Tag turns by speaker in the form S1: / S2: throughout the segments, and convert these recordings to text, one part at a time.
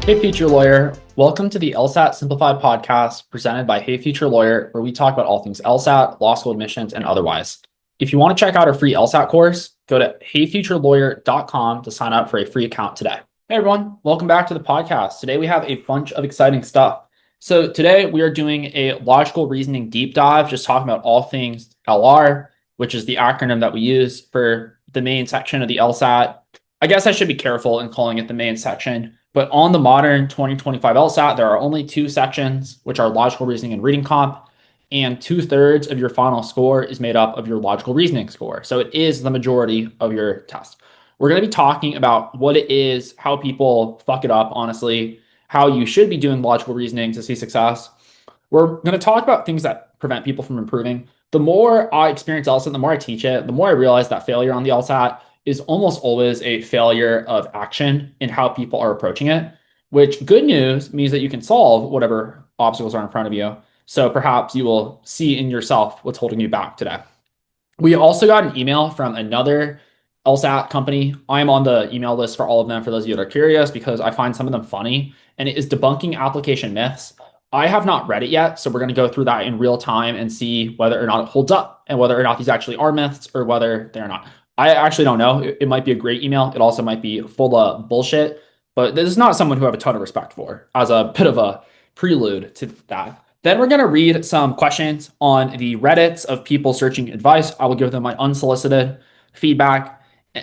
S1: Hey, future lawyer. Welcome to the LSAT Simplified podcast presented by Hey Future Lawyer, where we talk about all things LSAT, law school admissions, and otherwise. If you want to check out our free LSAT course, go to heyfuturelawyer.com to sign up for a free account today. Hey, everyone. Welcome back to the podcast. Today, we have a bunch of exciting stuff. So today, we are doing a logical reasoning deep dive, just talking about all things LR, which is the acronym that we use for the main section of the LSAT. I guess I should be careful in calling it the main section. But on the modern 2025 LSAT, there are only two sections, which are logical reasoning and reading comp, and 2/3 of your final score is made up of your logical reasoning score. So it is the majority of your test. We're going to be talking about what it is, how people fuck it up, honestly, how you should be doing logical reasoning to see success. We're going to talk about things that prevent people from improving. The more I experience LSAT, the more I teach it, the more I realize that failure on the LSAT is almost always a failure of action in how people are approaching it, which good news means that you can solve whatever obstacles are in front of you. So perhaps you will see in yourself what's holding you back today. We also got an email from another LSAT company. I'm on the email list for all of them for those of you that are curious because I find some of them funny, and it is Debunking Application Myths. I have not read it yet, so we're going to go through that in real time and see whether or not it holds up and whether or not these actually are myths or whether they're not. I actually don't know. It might be a great email. It also might be full of bullshit, but this is not someone who I have a ton of respect for as a bit of a prelude to that. Then we're going to read some questions on the Reddits of people searching advice. I will give them my unsolicited feedback.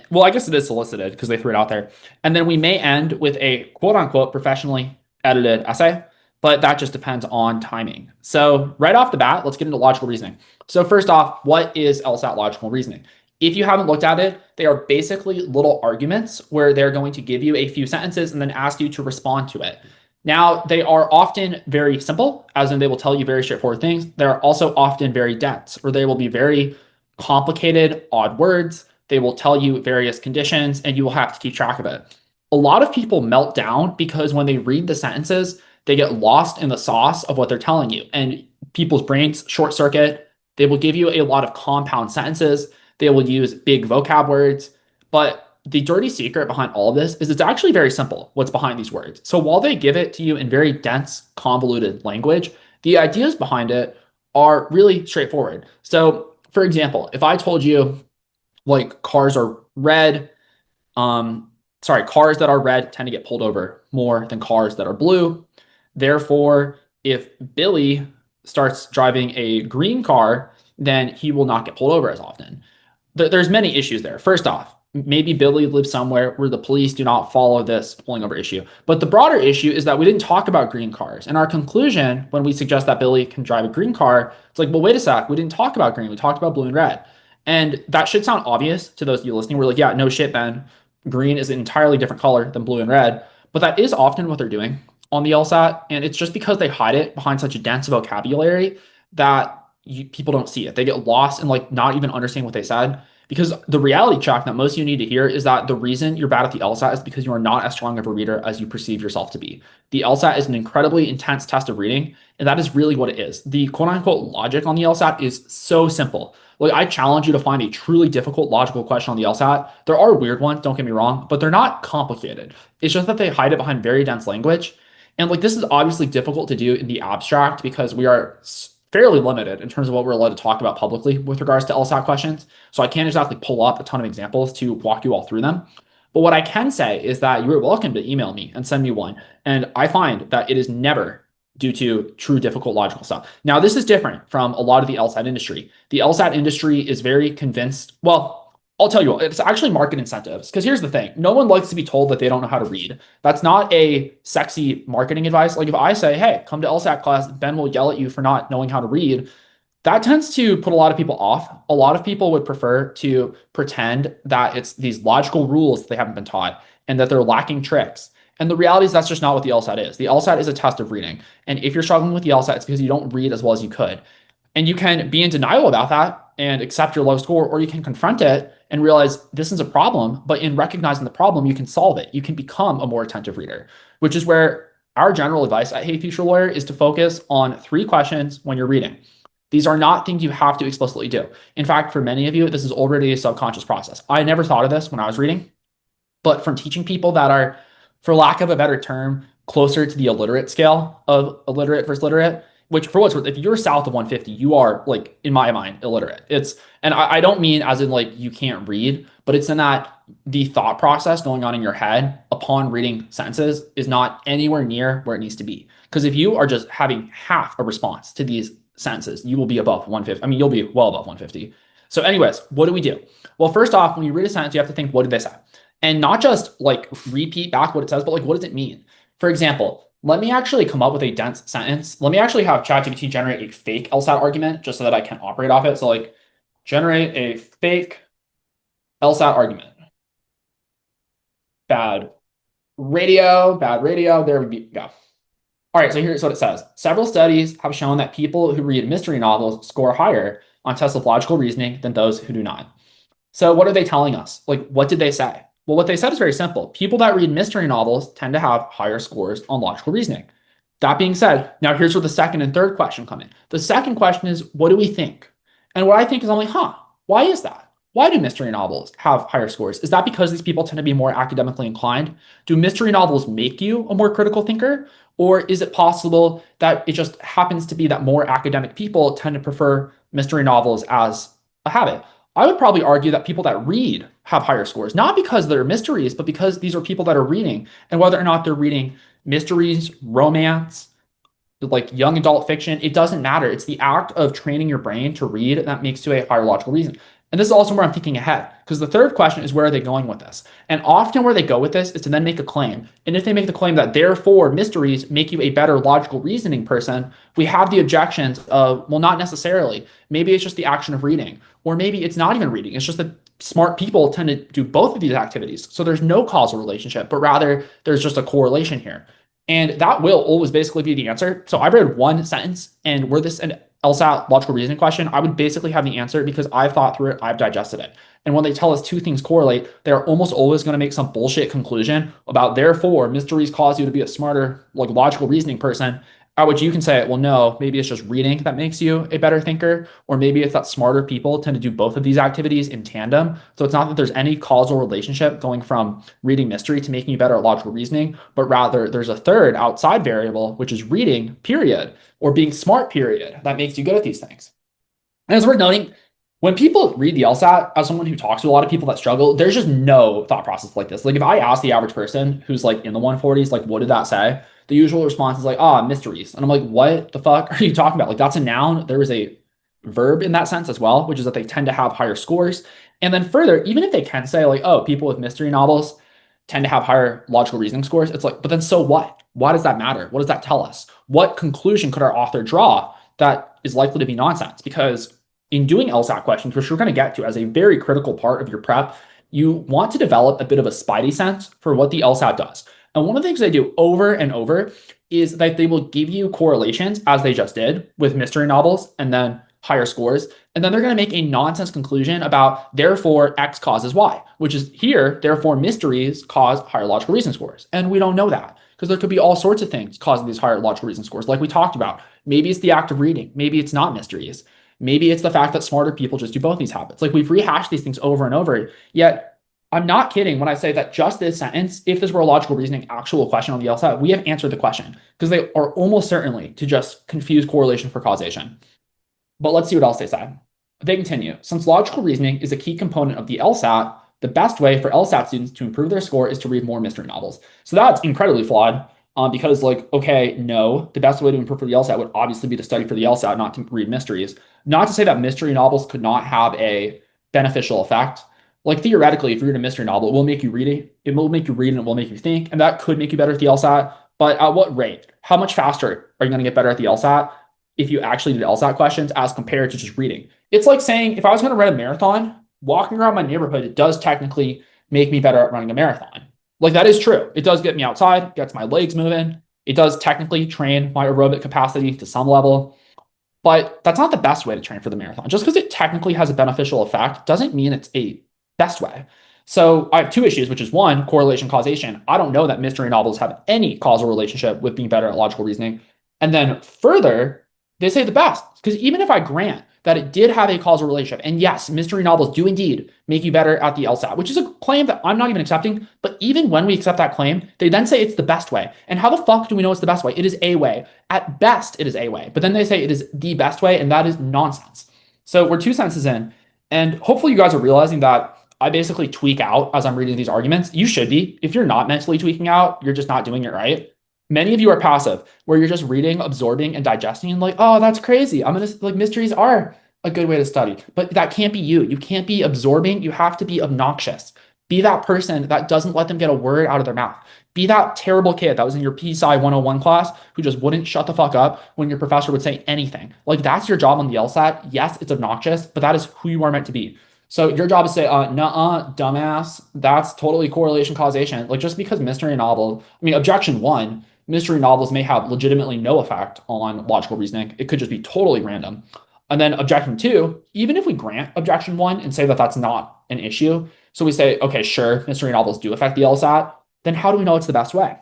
S1: Well, I guess it is solicited because they threw it out there. And then we may end with a quote unquote professionally edited essay, but that just depends on timing. So right off the bat, let's get into logical reasoning. So first off, what is LSAT logical reasoning? If you haven't looked at it, they are basically little arguments where they're going to give you a few sentences and then ask you to respond to it. Now, they are often very simple, as in they will tell you very straightforward things. They're also often very dense, or they will be very complicated, odd words. They will tell you various conditions, and you will have to keep track of it. A lot of people melt down because when they read the sentences, they get lost in the sauce of what they're telling you, and people's brains short circuit. They will give you a lot of compound sentences. They will use big vocab words, but the dirty secret behind all of this is it's actually very simple what's behind these words. So while they give it to you in very dense, convoluted language, the ideas behind it are really straightforward. So for example, if I told you like cars are red, cars that are red tend to get pulled over more than cars that are blue. Therefore, if Billy starts driving a green car, then he will not get pulled over as often. There's many issues there. First off, maybe Billy lives somewhere where the police do not follow this pulling over issue. But the broader issue is that we didn't talk about green cars. And our conclusion, when we suggest that Billy can drive a green car, it's like, well, wait a sec, we didn't talk about green. We talked about blue and red. And that should sound obvious to those of you listening. We're like, yeah, no shit, Ben. Green is an entirely different color than blue and red. But that is often what they're doing on the LSAT. And it's just because they hide it behind such a dense vocabulary that people don't see it. They get lost in like not even understanding what they said. Because the reality check that most of you need to hear is that the reason you're bad at the LSAT is because you are not as strong of a reader as you perceive yourself to be. The LSAT is an incredibly intense test of reading, and that is really what it is. The quote unquote logic on the LSAT is so simple. Like I challenge you to find a truly difficult logical question on the LSAT. There are weird ones, don't get me wrong, but they're not complicated. It's just that they hide it behind very dense language. And like this is obviously difficult to do in the abstract because we are fairly limited in terms of what we're allowed to talk about publicly with regards to LSAT questions. So I can't exactly pull up a ton of examples to walk you all through them. But what I can say is that you are welcome to email me and send me one. And I find that it is never due to true difficult logical stuff. Now, this is different from a lot of the LSAT industry. The LSAT industry is very convinced, well, I'll tell you what, it's actually market incentives. Because here's the thing, no one likes to be told that they don't know how to read. That's not a sexy marketing advice. Like if I say, hey, come to LSAT class, Ben will yell at you for not knowing how to read, that tends to put a lot of people off. A lot of people would prefer to pretend that it's these logical rules that they haven't been taught and that they're lacking tricks. And the reality is that's just not what the LSAT is. The LSAT is a test of reading. And if you're struggling with the LSAT, it's because you don't read as well as you could. And you can be in denial about that and accept your low score, or you can confront it and realize this is a problem, but in recognizing the problem, you can solve it. You can become a more attentive reader, which is where our general advice at Hey Future Lawyer is to focus on 3 questions when you're reading. These are not things you have to explicitly do. In fact, for many of you, this is already a subconscious process. I never thought of this when I was reading, but from teaching people that are, for lack of a better term, closer to the illiterate scale of illiterate versus literate, which for what's worth, if you're south of 150, you are like, in my mind, illiterate. And I don't mean as in like you can't read, but it's in that the thought process going on in your head upon reading sentences is not anywhere near where it needs to be. Because if you are just having half a response to these sentences, you will be above 150. I mean, you'll be well above 150. So anyways, what do? Well, first off, when you read a sentence, you have to think, what did they say? And not just like repeat back what it says, but like, what does it mean? For example, let me actually come up with a dense sentence. Let me actually have ChatGPT generate a fake LSAT argument just so that I can operate off it. So like generate a fake LSAT argument. Bad radio. There we go. All right, so here's what it says. Several studies have shown that people who read mystery novels score higher on tests of logical reasoning than those who do not. So what are they telling us? Like, what did they say? Well, what they said is very simple. People that read mystery novels tend to have higher scores on logical reasoning. That being said, now here's where the second and third question come in. The second question is, what do we think? And what I think is, I'm like, why is that? Why do mystery novels have higher scores? Is that because these people tend to be more academically inclined? Do mystery novels make you a more critical thinker? Or is it possible that it just happens to be that more academic people tend to prefer mystery novels as a habit? I would probably argue that people that read have higher scores, not because they're mysteries, but because these are people that are reading. And whether or not they're reading mysteries, romance, like young adult fiction, it doesn't matter. It's the act of training your brain to read that makes you a higher logical reason. And this is also where I'm thinking ahead, because the third question is, where are they going with this? And often where they go with this is to then make a claim. And if they make the claim that therefore mysteries make you a better logical reasoning person, we have the objections of, well, not necessarily. Maybe it's just the action of reading, or maybe it's not even reading. It's just that smart people tend to do both of these activities. So there's no causal relationship, but rather there's just a correlation here. And that will always basically be the answer. So I read one sentence, and were this an LSAT logical reasoning question, I would basically have the answer because I've thought through it, I've digested it. And when they tell us two things correlate, they're almost always going to make some bullshit conclusion about therefore mysteries cause you to be a smarter, like logical reasoning person. At which you can say, well, no, maybe it's just reading that makes you a better thinker, or maybe it's that smarter people tend to do both of these activities in tandem. So it's not that there's any causal relationship going from reading mystery to making you better at logical reasoning, but rather there's a third outside variable, which is reading, period, or being smart, period, that makes you good at these things. And as we're noting, when people read the LSAT, as someone who talks to a lot of people that struggle, there's just no thought process like this. Like if I ask the average person who's like in the 140s, like, what did that say? The usual response is like, mysteries. And I'm like, what the fuck are you talking about? Like that's a noun. There is a verb in that sense as well, which is that they tend to have higher scores. And then further, even if they can say like, oh, people with mystery novels tend to have higher logical reasoning scores, it's like, but then so what? Why does that matter? What does that tell us? What conclusion could our author draw that is likely to be nonsense? Because in doing LSAT questions, which we're going to get to as a very critical part of your prep, you want to develop a bit of a spidey sense for what the LSAT does. And one of the things they do over and over is that they will give you correlations, as they just did with mystery novels, and then higher scores. And then they're going to make a nonsense conclusion about therefore X causes Y, which is here, therefore mysteries cause higher logical reasoning scores. And we don't know that because there could be all sorts of things causing these higher logical reasoning scores, like we talked about. Maybe it's the act of reading. Maybe it's not mysteries. Maybe it's the fact that smarter people just do both these habits. Like we've rehashed these things over and over, yet I'm not kidding when I say that just this sentence, if this were a logical reasoning actual question on the LSAT, we have answered the question because they are almost certainly to just confuse correlation for causation. But let's see what else they say. They continue. Since logical reasoning is a key component of the LSAT, the best way for LSAT students to improve their score is to read more mystery novels. So that's incredibly flawed because like, okay, no, the best way to improve for the LSAT would obviously be to study for the LSAT, not to read mysteries. Not to say that mystery novels could not have a beneficial effect. Like theoretically, if you read a mystery novel, it will make you read it. It will make you read and it will make you think. And that could make you better at the LSAT. But at what rate? How much faster are you going to get better at the LSAT if you actually did LSAT questions as compared to just reading? It's like saying if I was going to run a marathon, walking around my neighborhood, it does technically make me better at running a marathon. Like that is true. It does get me outside, gets my legs moving. It does technically train my aerobic capacity to some level. But that's not the best way to train for the marathon. Just because it technically has a beneficial effect doesn't mean it's a best way. So I have two issues, which is one, correlation causation. I don't know that mystery novels have any causal relationship with being better at logical reasoning. And then further, They say the best. Because even if I grant that it did have a causal relationship, and yes, mystery novels do indeed make you better at the LSAT, which is a claim that I'm not even accepting. But even when we accept that claim, they then say it's the best way. And how the fuck do we know it's the best way? It is a way. At best, it is a way. But then they say it is the best way, and that is nonsense. So we're 2 sentences in, and hopefully you guys are realizing that I basically tweak out as I'm reading these arguments. You should be. If you're not mentally tweaking out, you're just not doing it right. Many of you are passive, where you're just reading, absorbing, and digesting, and like, oh, that's crazy. I'm gonna like mysteries are a good way to study, but that can't be you. You can't be absorbing. You have to be obnoxious. Be that person that doesn't let them get a word out of their mouth. Be that terrible kid that was in your PSI 101 class who just wouldn't shut the fuck up when your professor would say anything. Like that's your job on the LSAT. Yes, it's obnoxious, but that is who you are meant to be. So your job is to say, nuh-uh, dumbass. That's totally correlation causation. Like just because mystery novel, I mean, objection one, mystery novels may have legitimately no effect on logical reasoning. It could just be totally random. And then objection two, even if we grant objection one and say that that's not an issue, so we say, okay, sure, mystery novels do affect the LSAT, then how do we know it's the best way?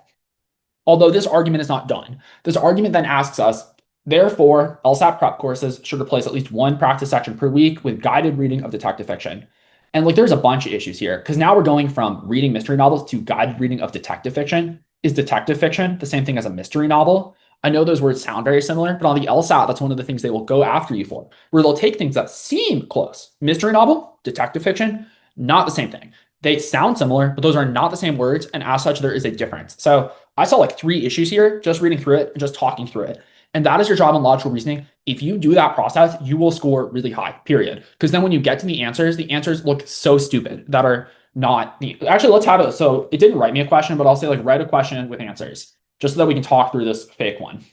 S1: Although this argument is not done. This argument then asks us, therefore, LSAT prep courses should replace at least one practice section per week with guided reading of detective fiction. And like there's a bunch of issues here because now we're going from reading mystery novels to guided reading of detective fiction. Is detective fiction the same thing as a mystery novel? I know those words sound very similar, but on the LSAT, that's one of the things they will go after you for, where they'll take things that seem close. Mystery novel, detective fiction, not the same thing. They sound similar, but those are not the same words, and as such, there is a difference. So I saw like 3 issues here, just reading through it and just talking through it. And that is your job in logical reasoning. If you do that process, you will score really high, period. Because then when you get to the answers look so stupid that are not the, actually, let's have it. So it didn't write me a question, but I'll say like write a question with answers just so that we can talk through this fake one.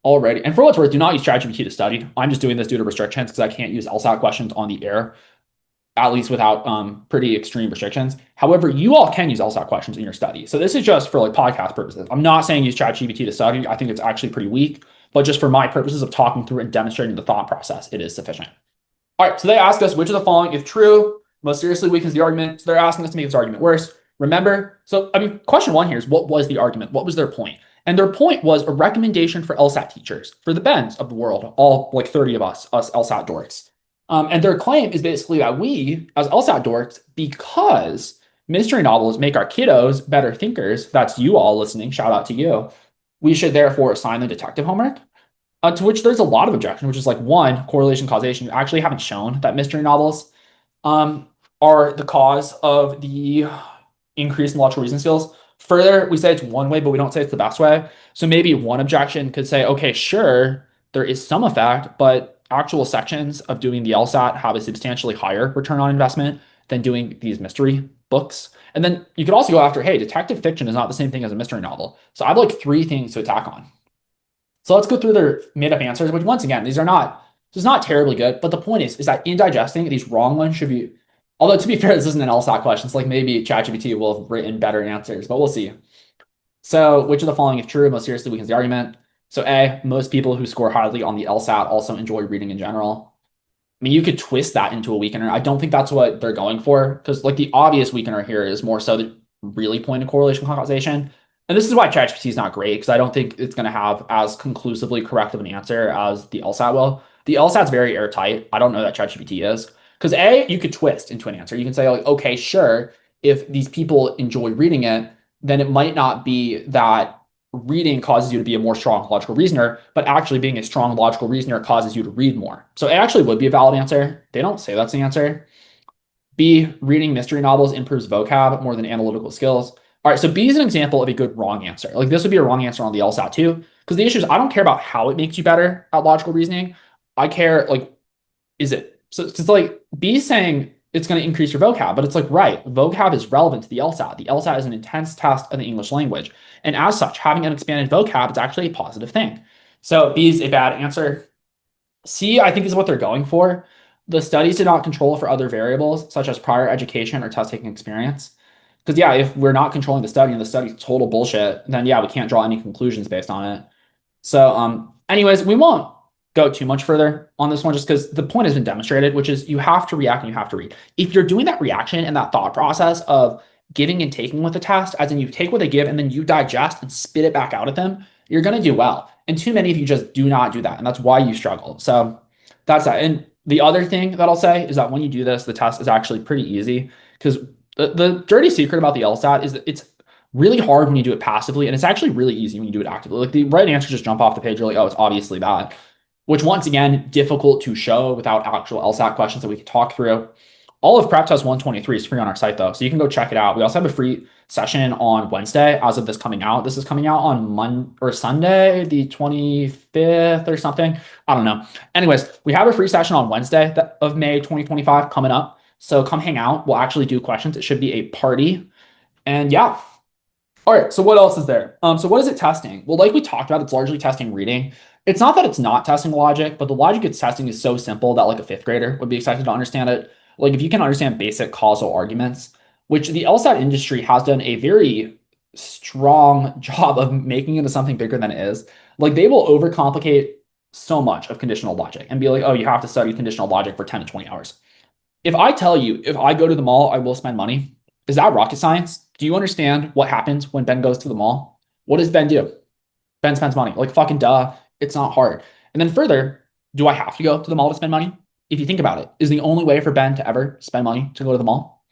S1: Alrighty. And for what it's worth, do not use ChatGPT to study. I'm just doing this due to restrictions because I can't use LSAT questions on the air, at least without pretty extreme restrictions. However, you all can use LSAT questions in your study. So this is just for like podcast purposes. I'm not saying use ChatGPT to study. I think it's actually pretty weak, but just for my purposes of talking through and demonstrating the thought process, it is sufficient. All right, so they ask us which of the following, if true, most seriously weakens the argument. So they're asking us to make this argument worse. Remember, so I mean, question one here is what was the argument? What was their point? And their point was a recommendation for LSAT teachers, for the Bens of the world, all like 30 of us LSAT dorks. And their claim is basically that we, as LSAT dorks, because mystery novels make our kiddos better thinkers, that's you all listening, shout out to you, we should therefore assign them detective homework. To which there's a lot of objection, which is like one, correlation causation. You actually haven't shown that mystery novels are the cause of the increase in logical reasoning skills. Further, we say it's one way, but we don't say it's the best way. So maybe one objection could say, okay, sure, there is some effect, but actual sections of doing the LSAT have a substantially higher return on investment than doing these mystery books. And then you could also go after, hey, detective fiction is not the same thing as a mystery novel. So I have like 3 things to attack on. So let's go through their made-up answers, which once again, these are not, this is not terribly good, but the point is that in digesting, these wrong ones should be, although to be fair, this isn't an LSAT question, so like maybe ChatGPT will have written better answers, but we'll see. So which of the following, if true, most seriously weakens the argument? So A, most people who score highly on the LSAT also enjoy reading in general. I mean, you could twist that into a weakener. I don't think that's what they're going for, because like the obvious weakener here is more so the really point of correlation causation. And this is why ChatGPT is not great, because I don't think it's going to have as conclusively correct of an answer as the LSAT will. The LSAT's very airtight. I don't know that ChatGPT is. Because A, you could twist into an answer. You can say, like, okay, sure, if these people enjoy reading it, then it might not be that reading causes you to be a more strong logical reasoner, but actually being a strong logical reasoner causes you to read more. So it actually would be a valid answer. They don't say that's the answer. B, reading mystery novels improves vocab more than analytical skills. All right, so B is an example of a good wrong answer. Like this would be a wrong answer on the LSAT too, because the issue is I don't care about how it makes you better at logical reasoning. I care like, is it? So it's like B saying it's going to increase your vocab, but it's like, right, vocab is relevant to the LSAT. The LSAT is an intense test of the English language. And as such, having an expanded vocab is actually a positive thing. So B is a bad answer. C, I think, is what they're going for. The studies did not control for other variables, such as prior education or test taking experience. Because yeah, if we're not controlling the study and the study's total bullshit, then yeah, we can't draw any conclusions based on it. So anyways, we won't go too much further on this one just because the point has been demonstrated, which is you have to react and you have to read. If you're doing that reaction and that thought process of giving and taking with the test, as in you take what they give and then you digest and spit it back out at them, you're going to do well. And too many of you just do not do that. And that's why you struggle. So that's that. And the other thing that I'll say is that when you do this, the test is actually pretty easy because the dirty secret about the LSAT is that it's really hard when you do it passively. And it's actually really easy when you do it actively. Like the right answer just jump off the page. You're like, oh, it's obviously that, which once again, difficult to show without actual LSAT questions that we can talk through. All of Prep Test 123 is free on our site though, so you can go check it out. We also have a free session on Wednesday as of this coming out. This is coming out on Monday or Sunday, the 25th or something. I don't know. Anyways, we have a free session on Wednesday of May 2025 coming up. So come hang out. We'll actually do questions. It should be a party. And yeah. All right, so what else is there? So what is it testing? Well, like we talked about, it's largely testing reading. It's not that it's not testing logic, but the logic it's testing is so simple that like a fifth grader would be expected to understand it. Like if you can understand basic causal arguments, which the LSAT industry has done a very strong job of making into something bigger than it is. Like they will overcomplicate so much of conditional logic and be like, oh, you have to study conditional logic for 10 to 20 hours. If I tell you, if I go to the mall, I will spend money, is that rocket science? Do you understand what happens when Ben goes to the mall? What does Ben do? Ben spends money. Like fucking duh. It's not hard. And then further, do I have to go to the mall to spend money? If you think about it, is the only way for Ben to ever spend money to go to the mall?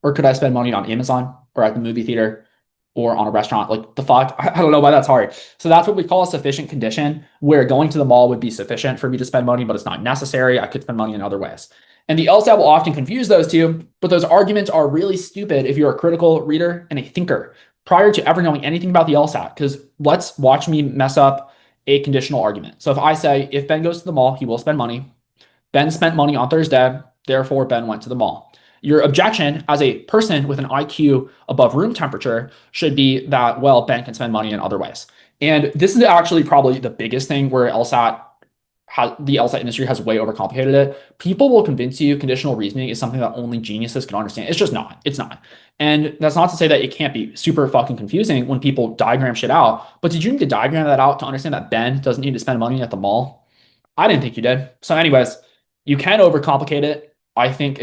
S1: Or could I spend money on Amazon or at the movie theater or on a restaurant? Like the fuck? I don't know why that's hard. So that's what we call a sufficient condition, where going to the mall would be sufficient for me to spend money, but it's not necessary. I could spend money in other ways. And the LSAT will often confuse those two, but those arguments are really stupid if you're a critical reader and a thinker prior to ever knowing anything about the LSAT. Because let's watch me mess up a conditional argument. So if I say, if Ben goes to the mall, he will spend money. Ben spent money on Thursday, therefore Ben went to the mall. Your objection as a person with an IQ above room temperature should be that, well, Ben can spend money in other ways. And this is actually probably the biggest thing where the LSAT industry has way overcomplicated it. People will convince you conditional reasoning is something that only geniuses can understand. It's just not. It's not. And that's not to say that it can't be super fucking confusing when people diagram shit out. But did you need to diagram that out to understand that Ben doesn't need to spend money at the mall? I didn't think you did. So anyways, you can overcomplicate it. I think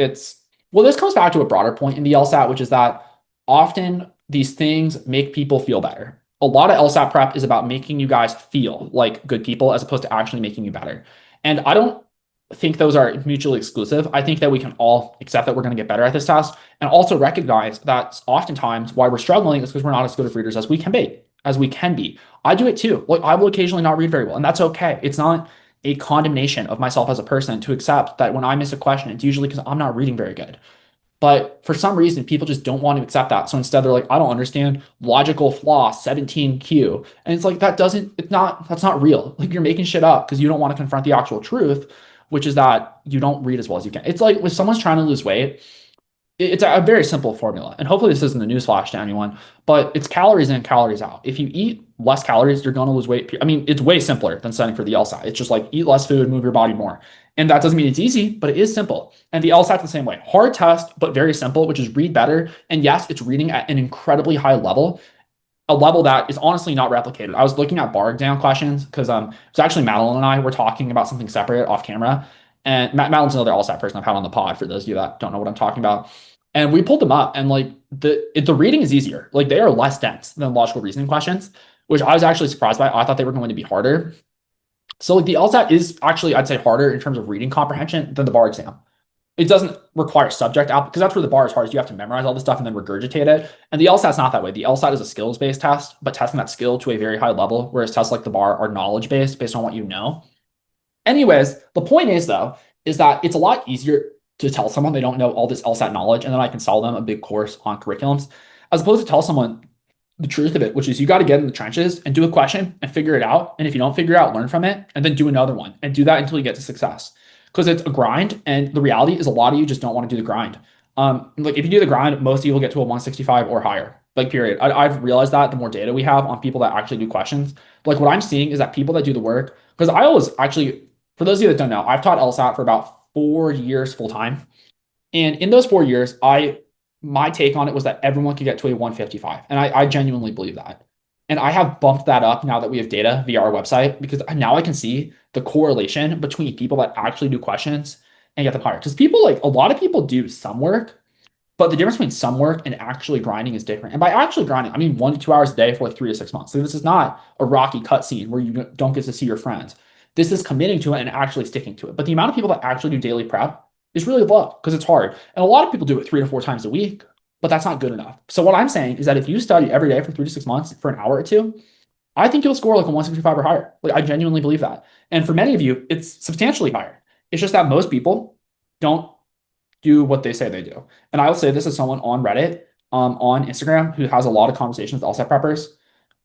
S1: well, this comes back to a broader point in the LSAT, which is that often these things make people feel better. A lot of LSAT prep is about making you guys feel like good people as opposed to actually making you better. And I don't think those are mutually exclusive. I think that we can all accept that we're going to get better at this test and also recognize that oftentimes why we're struggling is because we're not as good of readers as we can be. I do it too. Like I will occasionally not read very well, and that's okay. It's not a condemnation of myself as a person to accept that when I miss a question, it's usually because I'm not reading very good. But for some reason, people just don't want to accept that. So instead, they're like, I don't understand logical flaw 17Q. And it's like, that's not real. Like you're making shit up because you don't want to confront the actual truth, which is that you don't read as well as you can. It's like when someone's trying to lose weight, it's a very simple formula. And hopefully this isn't a newsflash to anyone, but it's calories in, calories out. If you eat less calories, you're going to lose weight. I mean, it's way simpler than studying for the LSAT. It's just like eat less food, move your body more. And that doesn't mean it's easy, but it is simple. And the LSAT's the same way. Hard test, but very simple, which is read better. And yes, it's reading at an incredibly high level, a level that is honestly not replicated. I was looking at bar exam questions because it's actually Madeline and I were talking about something separate off camera. And Madeline's another LSAT person I've had on the pod for those of you that don't know what I'm talking about. And we pulled them up and like the reading is easier. Like they are less dense than logical reasoning questions, which I was actually surprised by. I thought they were going to be harder. So like the LSAT is actually, I'd say, harder in terms of reading comprehension than the bar exam. It doesn't require subject out because that's where the bar is hard. Is you have to memorize all this stuff and then regurgitate it. And the LSAT's not that way. The LSAT is a skills-based test, but testing that skill to a very high level, whereas tests like the bar are knowledge-based based on what you know. Anyways, the point is though, is that it's a lot easier to tell someone they don't know all this LSAT knowledge and then I can sell them a big course on curriculums, as opposed to tell someone the truth of it, which is you got to get in the trenches and do a question and figure it out. And if you don't figure it out, learn from it and then do another one and do that until you get to success. Because it's a grind. And the reality is a lot of you just don't want to do the grind. Like if you do the grind, most of you will get to a 165 or higher, like period. I've realized that the more data we have on people that actually do questions, like what I'm seeing is that people that do the work, because I always actually, for those of you that don't know, I've taught LSAT for about 4 years full time. And in those 4 years, my take on it was that everyone could get to a 155. And I genuinely believe that. And I have bumped that up now that we have data via our website, because now I can see the correlation between people that actually do questions and get them higher. Because a lot of people do some work, But the difference between some work and actually grinding is different. And by actually grinding, I mean 1 to 2 hours a day for like 3 to 6 months. So this is not a rocky cutscene where you don't get to see your friends. This is committing to it and actually sticking to it. But the amount of people that actually do daily prep is really low because it's hard. And a lot of people do it 3 to 4 times a week, but that's not good enough. So what I'm saying is that if you study every day for 3 to 6 months for an hour or two, I think you'll score like a 165 or higher. Like I genuinely believe that. And for many of you, it's substantially higher. It's just that most people don't do what they say they do. And I will say this as someone on Reddit, on Instagram, who has a lot of conversations with LSAT preppers.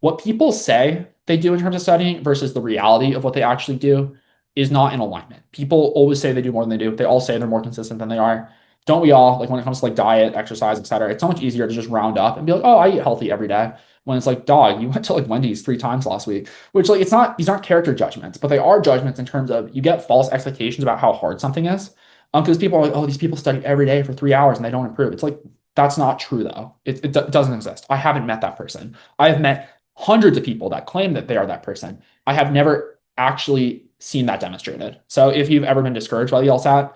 S1: What people say they do in terms of studying versus the reality of what they actually do is not in alignment. People always say they do more than they do. They all say they're more consistent than they are. Don't we all? Like when it comes to like diet, exercise, etc. It's so much easier to just round up and be like, oh, I eat healthy every day. When it's like, dog, you went to like Wendy's 3 times last week, which like it's not, these aren't character judgments, but they are judgments in terms of you get false expectations about how hard something is. Because people are like, oh, these people study every day for 3 hours and they don't improve. It's like, that's not true though. It doesn't exist. I haven't met that person. I have met hundreds of people that claim that they are that person. I have never actually seen that demonstrated. So if you've ever been discouraged by the LSAT,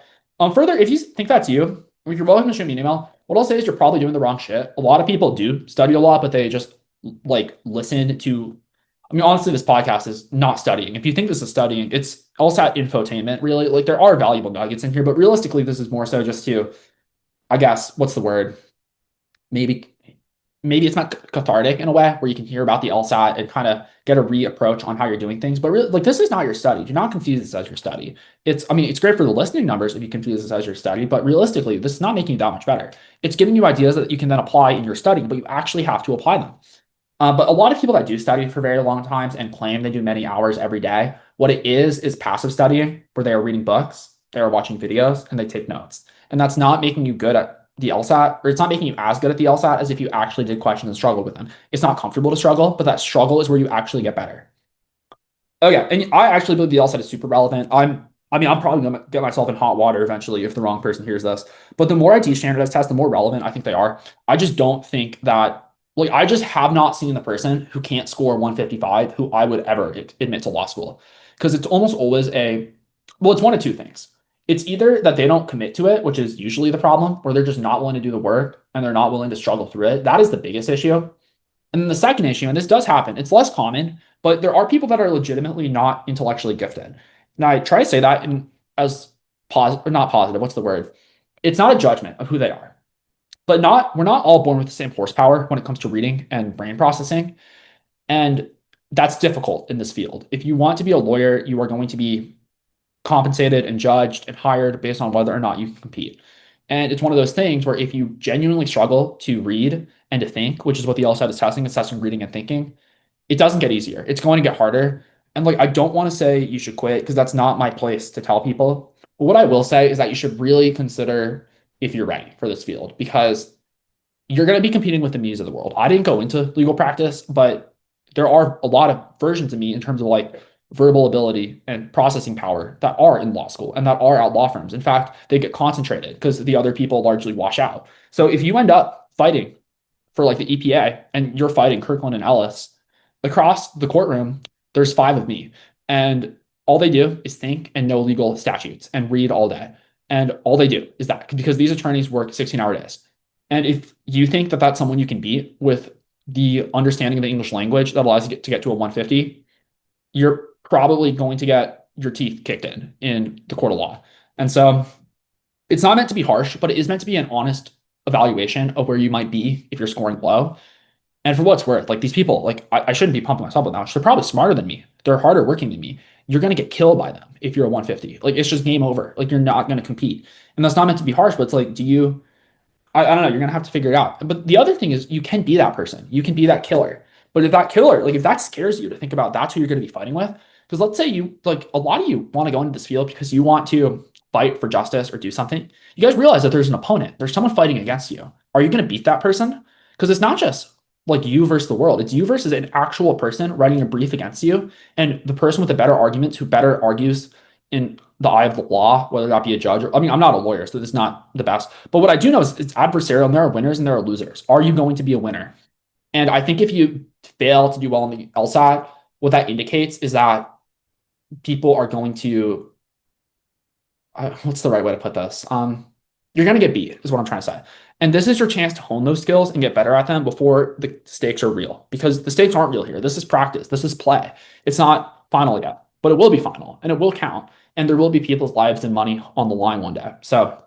S1: further, if you think that's you, you're welcome to shoot me an email. What I'll say is you're probably doing the wrong shit. A lot of people do study a lot, but they just like listen to, I mean, honestly, this podcast is not studying. If you think this is studying, it's LSAT infotainment, really. Like there are valuable nuggets in here, but realistically, this is more so just to, I guess, what's the word? Maybe it's not cathartic in a way where you can hear about the LSAT and kind of get a reapproach on how you're doing things. But really, like this is not your study. Do not confuse this as your study. I mean, it's great for the listening numbers if you confuse this as your study, but realistically, this is not making you that much better. It's giving you ideas that you can then apply in your study, but you actually have to apply them. But a lot of people that do study for very long times and claim they do many hours every day, what it is passive studying, where they are reading books, they are watching videos, and they take notes. And that's not making you good at the LSAT, or it's not making you as good at the LSAT as if you actually did questions and struggled with them. It's not comfortable to struggle, but that struggle is where you actually get better. Okay, and I actually believe the LSAT is super relevant. I'm probably gonna get myself in hot water eventually if the wrong person hears this. But the more I teach standardized tests, the more relevant I think they are. I just don't think that, like, I just have not seen the person who can't score 155 who I would ever admit to law school. Because it's almost always it's one of two things. It's either that they don't commit to it, which is usually the problem, where they're just not willing to do the work and they're not willing to struggle through it. That is the biggest issue. And then the second issue, and this does happen, it's less common, but there are people that are legitimately not intellectually gifted. Now, I try to say that as positive, or not positive, what's the word? It's not a judgment of who they are. But we're not all born with the same horsepower when it comes to reading and brain processing. And that's difficult in this field. If you want to be a lawyer, you are going to be compensated and judged and hired based on whether or not you can compete. And it's one of those things where if you genuinely struggle to read and to think, which is what the LSAT is testing, it's testing reading and thinking, it doesn't get easier. It's going to get harder. And like, I don't want to say you should quit because that's not my place to tell people. But what I will say is that you should really consider if you're ready for this field because you're going to be competing with the me's of the world. I didn't go into legal practice, but there are a lot of versions of me in terms of like verbal ability and processing power that are in law school and that are at law firms. In fact, they get concentrated because the other people largely wash out. So if you end up fighting for like the EPA and you're fighting Kirkland and Ellis, across the courtroom, there's 5 of me. And all they do is think and know legal statutes and read all day. And all they do is that because these attorneys work 16-hour days. And if you think that that's someone you can beat with the understanding of the English language that allows you to get to a 150, you're probably going to get your teeth kicked in the court of law. And so it's not meant to be harsh, but it is meant to be an honest evaluation of where you might be if you're scoring low. And for what's worth, like these people, like I shouldn't be pumping myself up now. They're probably smarter than me. They're harder working than me. You're going to get killed by them if you're a 150. Like it's just game over. Like you're not going to compete. And that's not meant to be harsh, but it's like, I don't know, you're going to have to figure it out. But the other thing is you can be that person. You can be that killer. But if that killer, like if that scares you to think about that's who you're going to be fighting with, because let's say you, like a lot of you want to go into this field because you want to fight for justice or do something. You guys realize that there's an opponent. There's someone fighting against you. Are you going to beat that person? Because it's not just like you versus the world. It's you versus an actual person writing a brief against you. And the person with the better arguments who better argues in the eye of the law, whether that be a judge or, I mean, I'm not a lawyer, so this is not the best. But what I do know is it's adversarial and there are winners and there are losers. Are you going to be a winner? And I think if you fail to do well in the LSAT, what that indicates is that people are going to, what's the right way to put this? You're going to get beat, is what I'm trying to say. And this is your chance to hone those skills and get better at them before the stakes are real, because the stakes aren't real here. This is practice. This is play. It's not final yet, but it will be final and it will count. And there will be people's lives and money on the line one day. So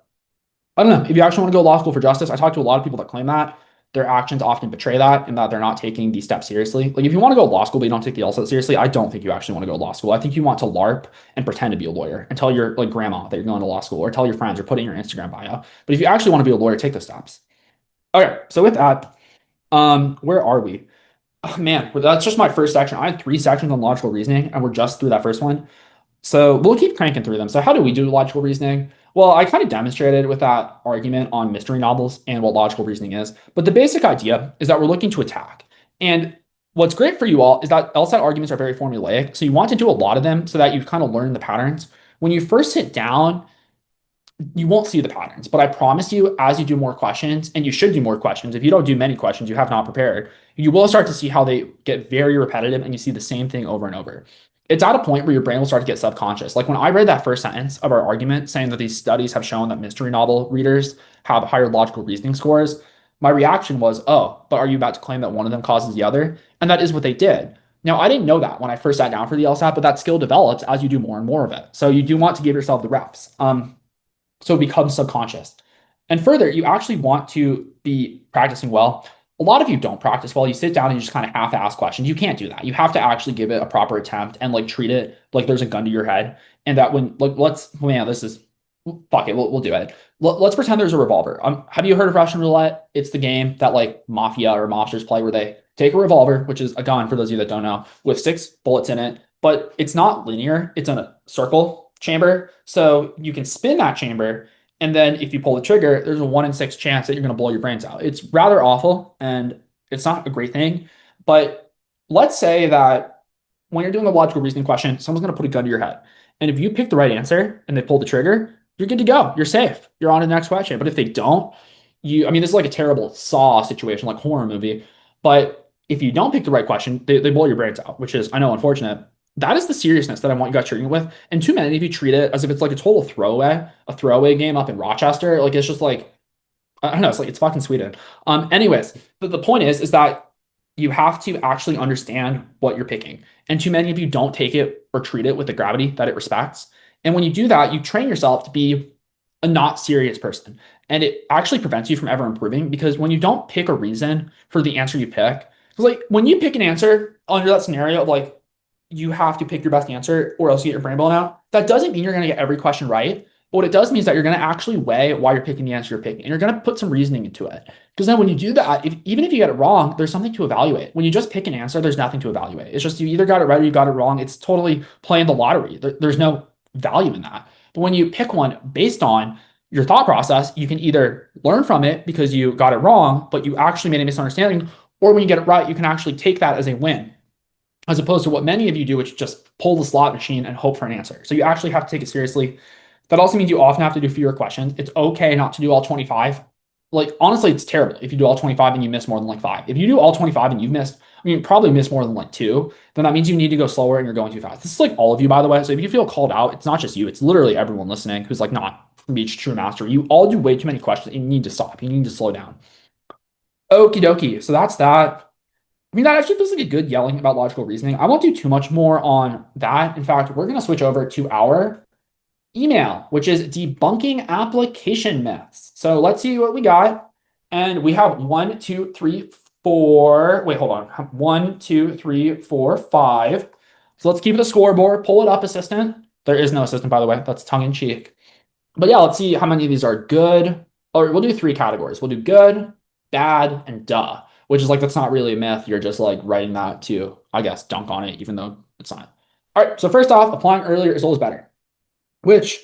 S1: I don't know. If you actually want to go law school for justice, I talk to a lot of people that claim that their actions often betray that and that they're not taking these steps seriously. Like if you want to go law school but you don't take the LSAT seriously, I don't think you actually want to go to law school. I think you want to LARP and pretend to be a lawyer and tell your like grandma that you're going to law school, or tell your friends, or put it in your Instagram bio. But if you actually want to be a lawyer, take those steps. Okay, so with that, where are we? Oh, man, well, that's just my first section. I had 3 sections on logical reasoning, and we're just through that first one. So we'll keep cranking through them. So how do we do logical reasoning? Well, I kind of demonstrated with that argument on mystery novels and what logical reasoning is. But the basic idea is that we're looking to attack. And what's great for you all is that LSAT arguments are very formulaic. So you want to do a lot of them so that you kind of learn the patterns. When you first sit down, you won't see the patterns, but I promise you, as you do more questions, and you should do more questions, if you don't do many questions, you have not prepared, you will start to see how they get very repetitive and you see the same thing over and over. It's at a point where your brain will start to get subconscious. Like when I read that first sentence of our argument saying that these studies have shown that mystery novel readers have higher logical reasoning scores, my reaction was, oh, but are you about to claim that one of them causes the other? And that is what they did. Now, I didn't know that when I first sat down for the LSAT, but that skill develops as you do more and more of it. So you do want to give yourself the reps. So it becomes subconscious. And further, you actually want to be practicing well. A lot of you don't practice well. You sit down and you just kind of have to ask questions. You can't do that. You have to actually give it a proper attempt and like treat it like there's a gun to your head. And that when like this is fuck it, we'll do it. Let's pretend there's a revolver. Have you heard of Russian roulette? It's the game that like mafia or mobsters play where they take a revolver, which is a gun for those of you that don't know, with 6 bullets in it, but it's not linear. It's in a circle chamber. So you can spin that chamber. And then if you pull the trigger, there's a 1 in 6 chance that you're going to blow your brains out. It's rather awful and it's not a great thing. But let's say that when you're doing a logical reasoning question, someone's going to put a gun to your head. And if you pick the right answer and they pull the trigger, you're good to go. You're safe. You're on to the next question. But if they don't, this is like a terrible Saw situation, like horror movie. But if you don't pick the right question, they blow your brains out, which is, I know, unfortunate. That is the seriousness that I want you guys treating it with. And too many of you treat it as if it's like a total a throwaway game up in Rochester. Like it's just like, I don't know, it's fucking Sweden. Anyways, but the point is that you have to actually understand what you're picking. And too many of you don't take it or treat it with the gravity that it respects. And when you do that, you train yourself to be a not serious person. And it actually prevents you from ever improving, because when you don't pick a reason for the answer you pick, because like when you pick an answer under that scenario of like, you have to pick your best answer or else you get your brain blown out. That doesn't mean you're going to get every question right. But what it does mean is that you're going to actually weigh why you're picking the answer you're picking. And you're going to put some reasoning into it. Because then when you do that, even if you get it wrong, there's something to evaluate. When you just pick an answer, there's nothing to evaluate. It's just you either got it right or you got it wrong. It's totally playing the lottery. There's no value in that. But when you pick one based on your thought process, you can either learn from it because you got it wrong, but you actually made a misunderstanding, or when you get it right, you can actually take that as a win, as opposed to what many of you do, which just pull the slot machine and hope for an answer. So you actually have to take it seriously. That also means you often have to do fewer questions. It's okay not to do all 25. Like, honestly, it's terrible if you do all 25 and you miss more than like 5. If you do all 25 and you've missed, probably miss more than like 2, then that means you need to go slower and you're going too fast. This is like all of you, by the way. So if you feel called out, it's not just you. It's literally everyone listening who's like not reached true mastery. You all do way too many questions. You need to stop. You need to slow down. Okie dokie. So that's that. That actually feels like a good yelling about logical reasoning. I won't do too much more on that. In fact, we're going to switch over to our email, which is debunking application myths. So let's see what we got. And we have 1, 2, 3, 4. Wait, hold on. 1, 2, 3, 4, 5. So let's keep the scoreboard. Pull it up, assistant. There is no assistant, by the way. That's tongue in cheek. But yeah, let's see how many of these are good. Or we'll do 3 categories. We'll do good, bad, and duh, which is like, that's not really a myth. You're just like writing that to, I guess, dunk on it, even though it's not. All right. So first off, applying earlier is always better, which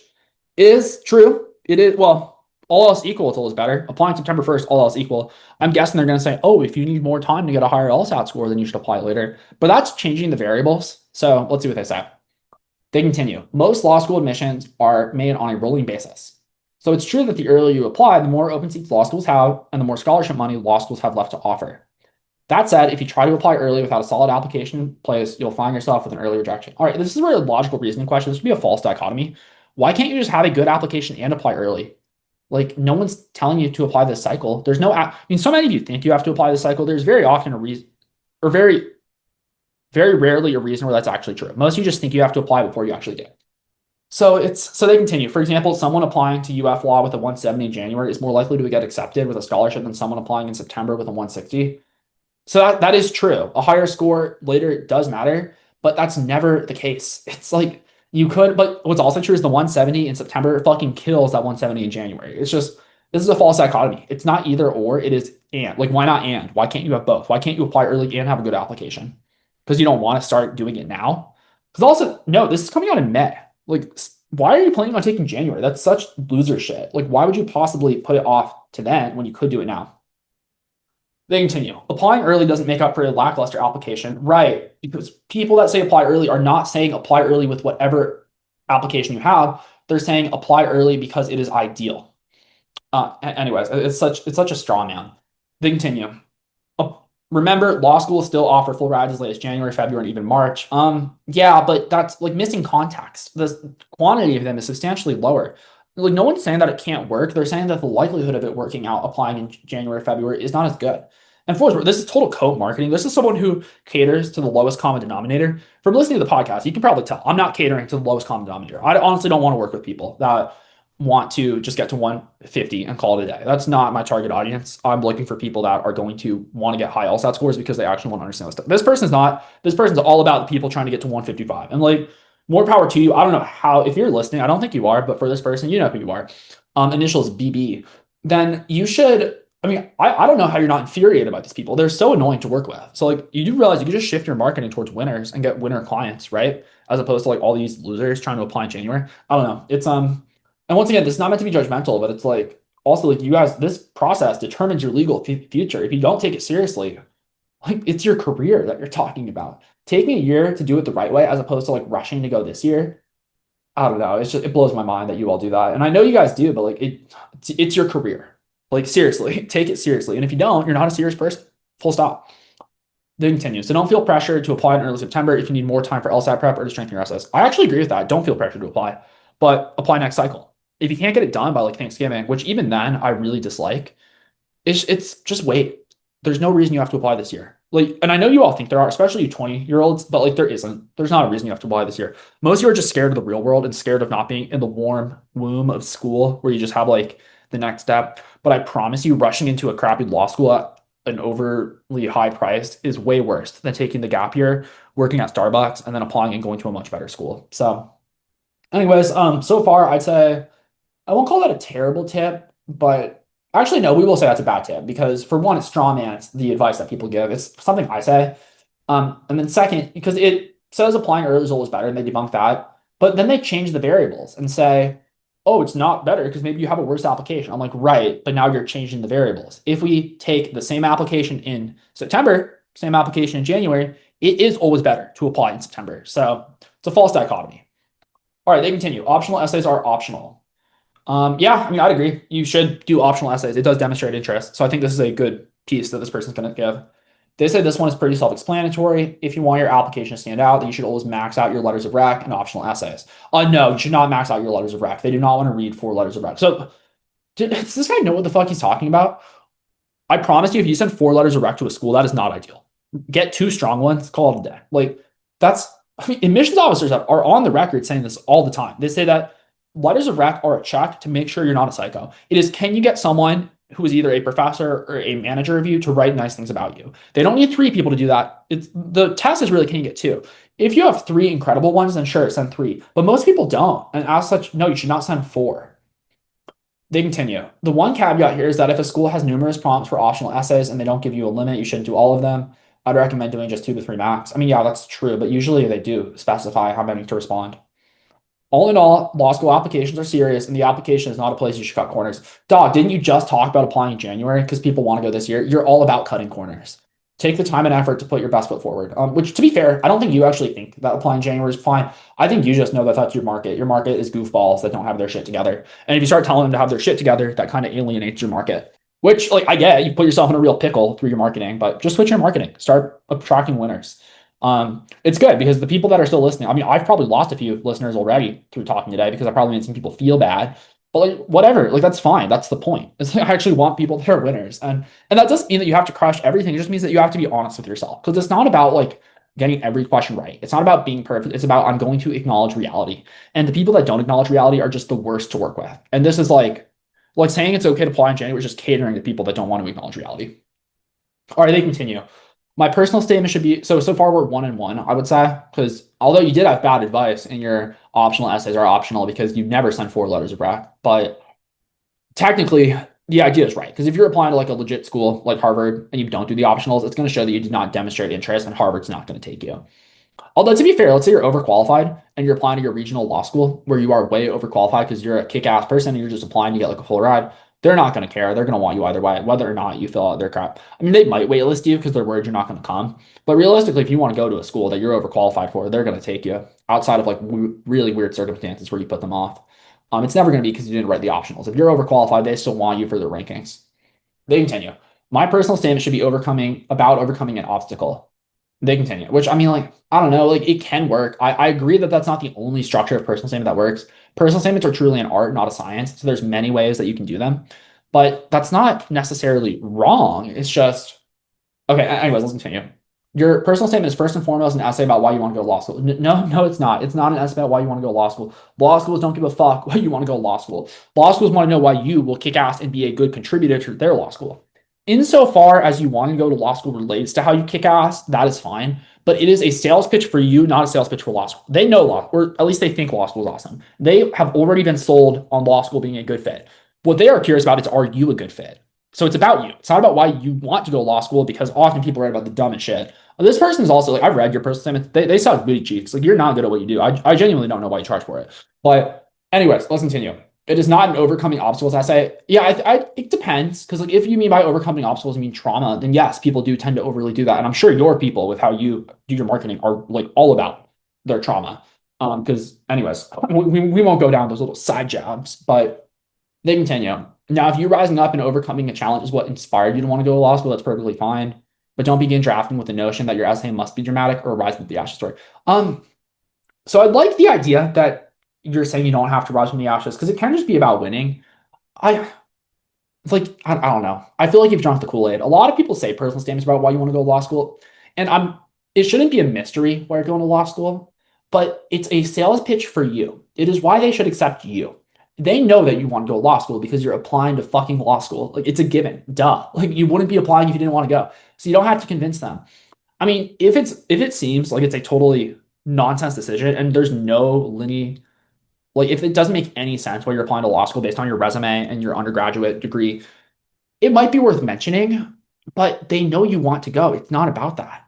S1: is true. It is, well, all else equal, it's always better. Applying September 1st, all else equal. I'm guessing they're going to say, oh, if you need more time to get a higher LSAT score, then you should apply later. But that's changing the variables. So let's see what they say. They continue. Most law school admissions are made on a rolling basis. So it's true that the earlier you apply, the more open seats law schools have, and the more scholarship money law schools have left to offer. That said, if you try to apply early without a solid application in place, you'll find yourself with an early rejection. All right, this is a really logical reasoning question. This would be a false dichotomy. Why can't you just have a good application and apply early? Like no one's telling you to apply this cycle. There's no, I mean, so many of you think you have to apply this cycle. There's very often a reason, or very rarely a reason where that's actually true. Most of you just think you have to apply before you actually do. So they continue. For example, someone applying to UF Law with a 170 in January is more likely to get accepted with a scholarship than someone applying in September with a 160. So that is true. A higher score later does matter, but that's never the case. It's like you could, but what's also true is the 170 in September fucking kills that 170 in January. It's just, this is a false dichotomy. It's not either or, it is and. Like, why not and? Why can't you have both? Why can't you apply early and have a good application? Because you don't want to start doing it now? Because also, no, this is coming out in May. Like, why are you planning on taking January? That's such loser shit. Like, why would you possibly put it off to then when you could do it now? They continue. Applying early doesn't make up for a lackluster application. Right. Because people that say apply early are not saying apply early with whatever application you have. They're saying apply early because it is ideal. Anyways, it's such a straw man. They continue. Remember, law schools still offer full rides as late as January, February, and even March. Yeah, but that's like missing context. The quantity of them is substantially lower. Like, no one's saying that it can't work. They're saying that the likelihood of it working out applying in January, February is not as good. And for this is total code marketing. This is someone who caters to the lowest common denominator. From listening to the podcast, you can probably tell I'm not catering to the lowest common denominator. I honestly don't want to work with people that want to just get to 150 and call it a day. That's not my target audience. I'm looking for people that are going to want to get high LSAT scores because they actually want to understand this stuff. This person's not. This person's all about the people trying to get to 155. And like, more power to you. I don't know how, if you're listening, I don't think you are, but for this person, you know who you are. Initials BB. Then you should, I mean, I don't know how you're not infuriated about these people. They're so annoying to work with. So like, you do realize you can just shift your marketing towards winners and get winner clients, right? As opposed to like all these losers trying to apply in January. I don't know. It's, and once again, this is not meant to be judgmental, but it's like, also like you guys, this process determines your legal future. If you don't take it seriously, like it's your career that you're talking about. Taking a year to do it the right way as opposed to like rushing to go this year. I don't know. It's just, it blows my mind that you all do that. And I know you guys do, but like it's your career. Like seriously, take it seriously. And if you don't, you're not a serious person. Full stop. Then continue. So don't feel pressured to apply in early September if you need more time for LSAT prep or to strengthen your essays. I actually agree with that. Don't feel pressured to apply, but apply next cycle. If you can't get it done by like Thanksgiving, which even then I really dislike, it's just wait. There's no reason you have to apply this year. Like, and I know you all think there are, especially you 20-year-olds, but like there isn't. There's not a reason you have to apply this year. Most of you are just scared of the real world and scared of not being in the warm womb of school where you just have like the next step. But I promise you, rushing into a crappy law school at an overly high price is way worse than taking the gap year, working at Starbucks, and then applying and going to a much better school. So anyways, so far I'd say I won't call that a terrible tip, but actually, no, we will say that's a bad tip because for one, it's straw man. It's the advice that people give. It's something I say. And then second, because it says applying early is always better and they debunk that, but then they change the variables and say, oh, it's not better because maybe you have a worse application. I'm like, right, but now you're changing the variables. If we take the same application in September, same application in January, it is always better to apply in September. So it's a false dichotomy. All right, they continue. Optional essays are optional. Yeah, I mean, I'd agree. You should do optional essays. It does demonstrate interest. So I think this is a good piece that this person's going to give. They say this one is pretty self-explanatory. If you want your application to stand out, then you should always max out your letters of rec and optional essays. No, you should not max out your letters of rec. They do not want to read 4 letters of rec. So does this guy know what the fuck he's talking about? I promise you, if you send 4 letters of rec to a school, that is not ideal. Get 2 strong ones, call it a day. Like that's, I mean, admissions officers are on the record saying this all the time. They say that letters of rec are a check to make sure you're not a psycho. It is, can you get someone who is either a professor or a manager of you to write nice things about you? They don't need 3 people to do that. It's the test is really, can you get 2? If you have 3 incredible ones, then sure, send 3. But most people don't. And as such, no, you should not send 4. They continue. The one caveat here is that if a school has numerous prompts for optional essays and they don't give you a limit, you shouldn't do all of them. I'd recommend doing just 2 to 3 max. I mean, yeah, that's true, but usually they do specify how many to respond. All in all, law school applications are serious, and the application is not a place you should cut corners. Dog, didn't you just talk about applying in January because people want to go this year? You're all about cutting corners. Take the time and effort to put your best foot forward. Which, to be fair, I don't think you actually think that applying in January is fine. I think you just know that that's your market. Your market is goofballs that don't have their shit together. And if you start telling them to have their shit together, that kind of alienates your market. Which, like, I get, you put yourself in a real pickle through your marketing, but just switch your marketing. Start attracting winners. It's good because the people that are still listening, I mean, I've probably lost a few listeners already through talking today because I probably made some people feel bad, But like whatever, like that's fine. That's the point. It's like I actually want people that are winners. And that doesn't mean that you have to crush everything. It just means that you have to be honest with yourself. Because it's not about like getting every question right. It's not about being perfect. It's about I'm going to acknowledge reality. And the people that don't acknowledge reality are just the worst to work with. And this is like saying it's okay to apply in January is just catering to people that don't want to acknowledge reality. All right, they continue. My personal statement should be so far we're 1-1, I would say, because although you did have bad advice and your optional essays are optional because you never send 4 letters of rec, but technically the idea is right. Because if you're applying to like a legit school like Harvard and you don't do the optionals, it's going to show that you did not demonstrate interest and Harvard's not going to take you. Although to be fair, let's say you're overqualified and you're applying to your regional law school where you are way overqualified because you're a kick-ass person and you're just applying to get like a full ride. They're not going to care. They're going to want you either way, whether or not you fill out their crap. I mean, they might waitlist you because they're worried you're not going to come. But realistically, if you want to go to a school that you're overqualified for, they're going to take you outside of like really weird circumstances where you put them off. It's never going to be because you didn't write the optionals. If you're overqualified, they still want you for their rankings. They continue. My personal statement should be overcoming an obstacle. They continue, which I mean, like, I don't know, like it can work. I agree that that's not the only structure of personal statement that works. Personal statements are truly an art, not a science. So there's many ways that you can do them, but that's not necessarily wrong. It's just, okay, anyways, let's continue. Your personal statement is first and foremost an essay about why you want to go to law school. No, it's not. It's not an essay about why you want to go to law school. Law schools don't give a fuck why you want to go to law school. Law schools want to know why you will kick ass and be a good contributor to their law school. Insofar as you want to go to law school relates to how you kick ass, that is fine. But it is a sales pitch for you, not a sales pitch for law school. They know law, or at least they think law school is awesome. They have already been sold on law school being a good fit. What they are curious about is, are you a good fit? So it's about you. It's not about why you want to go to law school, because often people write about the dumbest shit. This person is also like, I've read your personal statement. They sound booty cheeks. Like, you're not good at what you do. I genuinely don't know why you charge for it. But anyways, let's continue. It is not an overcoming obstacles essay. Yeah, it depends. Because like if you mean by overcoming obstacles, you mean trauma, then yes, people do tend to overly do that. And I'm sure your people with how you do your marketing are like all about their trauma. Because anyways, we won't go down those little side jabs, but they continue. Now, if you rising up and overcoming a challenge is what inspired you to want to go to law school, that's perfectly fine. But don't begin drafting with the notion that your essay must be dramatic or rise with the ashes story. So I like the idea that you're saying you don't have to rise from the ashes because it can just be about winning. I don't know. I feel like you've drunk the Kool-Aid. A lot of people say personal statements about why you want to go to law school, and it shouldn't be a mystery why you're going to law school, but it's a sales pitch for you. It is why they should accept you. They know that you want to go to law school because you're applying to fucking law school. Like, it's a given. Duh. Like, you wouldn't be applying if you didn't want to go. So you don't have to convince them. I mean, if it seems like it's a totally nonsense decision and there's no linear, like if it doesn't make any sense why you're applying to law school based on your resume and your undergraduate degree, it might be worth mentioning, but they know you want to go. It's not about that.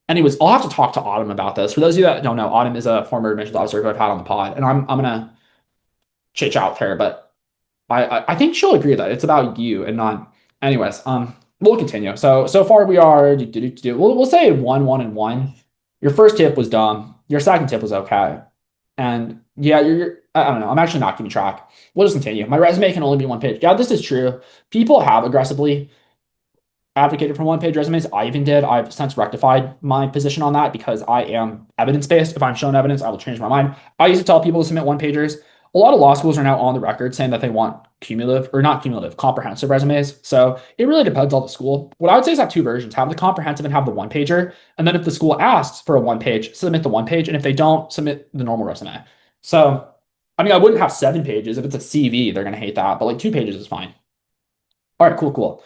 S1: Anyways, I'll have to talk to Autumn about this. For those of you that don't know, Autumn is a former admissions officer who I've had on the pod, and I'm gonna chit chat with her, but I think she'll agree that it's about you and not. Anyways, we'll continue. So far we are we'll say 1-1-1. Your first tip was dumb. Your second tip was okay. And yeah, I don't know. I'm actually not keeping track. We'll just continue. My resume can only be 1 page. Yeah, this is true. People have aggressively advocated for 1 page resumes. I even did. I've since rectified my position on that because I am evidence-based. If I'm shown evidence, I will change my mind. I used to tell people to submit 1 pagers. A lot of law schools are now on the record saying that they want comprehensive resumes. So it really depends on the school. What I would say is have 2 versions. Have the comprehensive and have the 1 pager. And then if the school asks for a 1 page, submit the 1 page. And if they don't, submit the normal resume. So, I mean, I wouldn't have 7 pages. If it's a CV, they're going to hate that. But like 2 pages is fine. All right, cool.